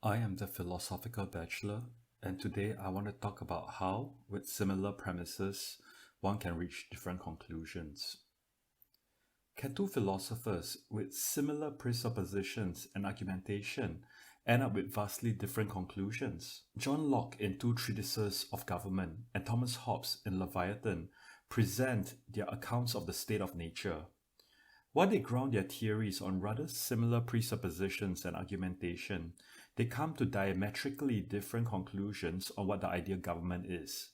I am the Philosophical Bachelor, and today I want to talk about how, with similar premises, one can reach different conclusions. Can two philosophers with similar presuppositions and argumentation end up with vastly different conclusions? John Locke in two treatises of government and Thomas Hobbes in Leviathan present their accounts of the state of nature. While they ground their theories on rather similar presuppositions and argumentation, they come to diametrically different conclusions on what the ideal government is.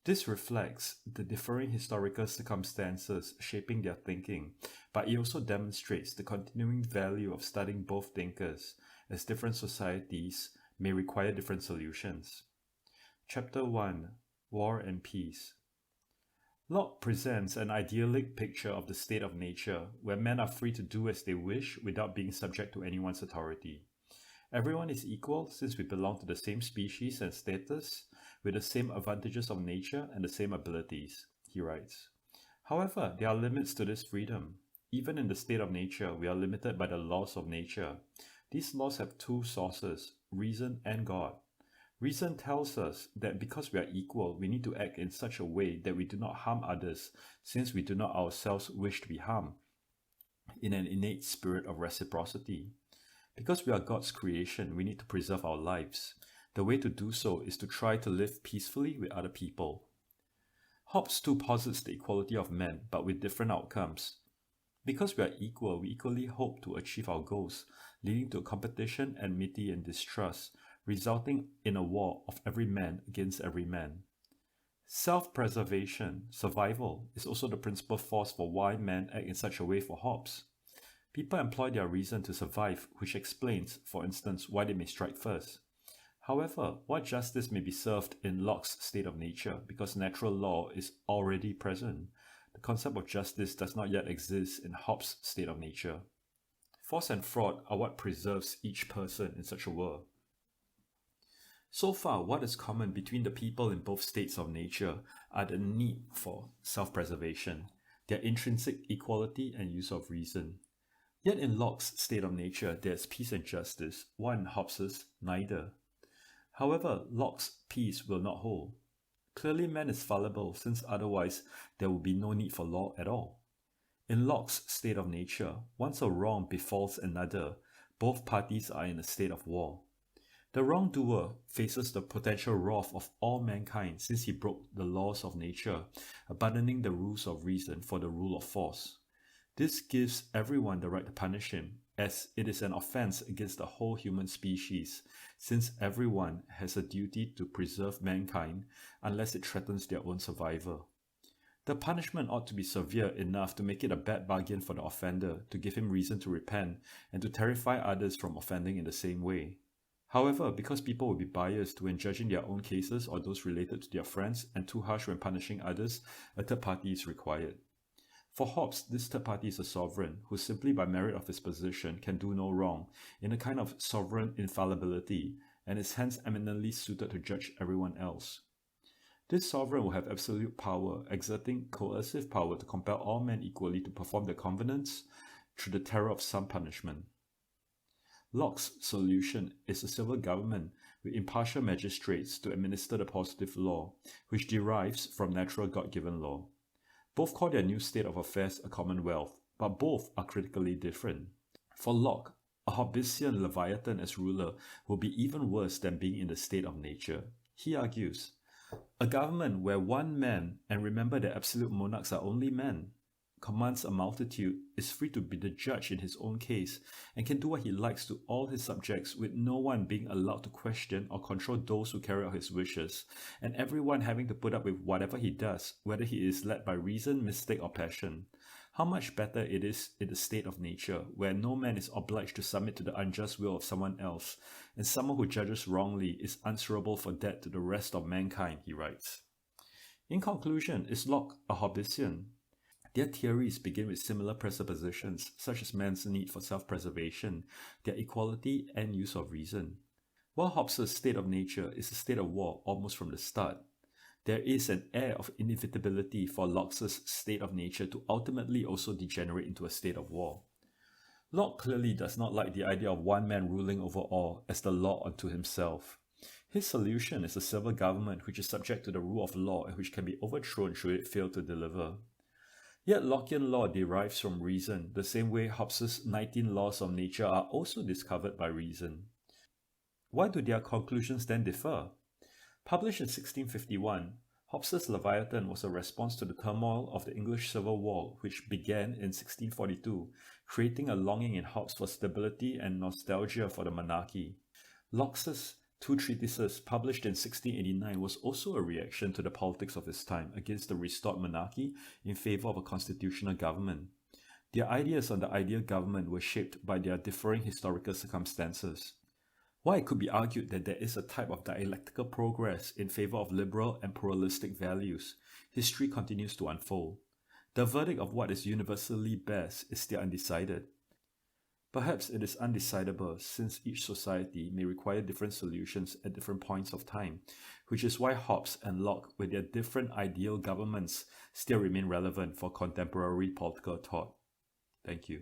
This reflects the differing historical circumstances shaping their thinking, but it also demonstrates the continuing value of studying both thinkers, as different societies may require different solutions. Chapter 1: War and Peace. Locke presents an idyllic picture of the state of nature, where men are free to do as they wish without being subject to anyone's authority. Everyone is equal since we belong to the same species and status, with the same advantages of nature and the same abilities, he writes. However, there are limits to this freedom. Even in the state of nature, we are limited by the laws of nature. These laws have two sources, reason and God. Reason tells us that because we are equal, we need to act in such a way that we do not harm others, since we do not ourselves wish to be harmed, in an innate spirit of reciprocity. Because we are God's creation, we need to preserve our lives. The way to do so is to try to live peacefully with other people. Hobbes too posits the equality of men, but with different outcomes. Because we are equal, we equally hope to achieve our goals, leading to competition, enmity, and distrust, resulting in a war of every man against every man. Self-preservation, survival, is also the principal force for why men act in such a way for Hobbes. People employ their reason to survive, which explains, for instance, why they may strike first. However, what justice may be served in Locke's state of nature because natural law is already present. The concept of justice does not yet exist in Hobbes' state of nature. Force and fraud are what preserves each person in such a world. So far, what is common between the people in both states of nature are the need for self-preservation, their intrinsic equality and use of reason. Yet in Locke's state of nature, there is peace and justice, while in Hobbes's, neither. However, Locke's peace will not hold. Clearly man is fallible, since otherwise there would be no need for law at all. In Locke's state of nature, once a wrong befalls another, both parties are in a state of war. The wrongdoer faces the potential wrath of all mankind since he broke the laws of nature, abandoning the rules of reason for the rule of force. This gives everyone the right to punish him, as it is an offense against the whole human species, since everyone has a duty to preserve mankind unless it threatens their own survival. The punishment ought to be severe enough to make it a bad bargain for the offender, to give him reason to repent, and to terrify others from offending in the same way. However, because people will be biased when judging their own cases or those related to their friends, and too harsh when punishing others, a third party is required. For Hobbes, this third party is a sovereign, who simply by merit of his position can do no wrong, in a kind of sovereign infallibility, and is hence eminently suited to judge everyone else. This sovereign will have absolute power, exerting coercive power to compel all men equally to perform their covenants through the terror of some punishment. Locke's solution is a civil government with impartial magistrates to administer the positive law, which derives from natural God-given law. Both call their new state of affairs a commonwealth, but both are critically different. For Locke, a Hobbesian Leviathan as ruler will be even worse than being in the state of nature. He argues, a government where one man, and remember that absolute monarchs are only men, commands a multitude, is free to be the judge in his own case, and can do what he likes to all his subjects with no one being allowed to question or control those who carry out his wishes, and everyone having to put up with whatever he does, whether he is led by reason, mistake, or passion. How much better it is in the state of nature, where no man is obliged to submit to the unjust will of someone else, and someone who judges wrongly is answerable for that to the rest of mankind, he writes. In conclusion, is Locke a Hobbesian? Their theories begin with similar presuppositions, such as man's need for self-preservation, their equality, and use of reason. While Hobbes' state of nature is a state of war almost from the start, there is an air of inevitability for Locke's state of nature to ultimately also degenerate into a state of war. Locke clearly does not like the idea of one man ruling over all as the law unto himself. His solution is a civil government which is subject to the rule of law and which can be overthrown should it fail to deliver. Yet Lockean law derives from reason, the same way Hobbes's 19 laws of nature are also discovered by reason. Why do their conclusions then differ? Published in 1651, Hobbes's Leviathan was a response to the turmoil of the English Civil War, which began in 1642, creating a longing in Hobbes for stability and nostalgia for the monarchy. Locke's two treatises, published in 1689, was also a reaction to the politics of his time against the restored monarchy in favor of a constitutional government. Their ideas on the ideal government were shaped by their differing historical circumstances. While it could be argued that there is a type of dialectical progress in favor of liberal and pluralistic values, history continues to unfold. The verdict of what is universally best is still undecided. Perhaps it is undecidable since each society may require different solutions at different points of time, which is why Hobbes and Locke, with their different ideal governments, still remain relevant for contemporary political thought. Thank you.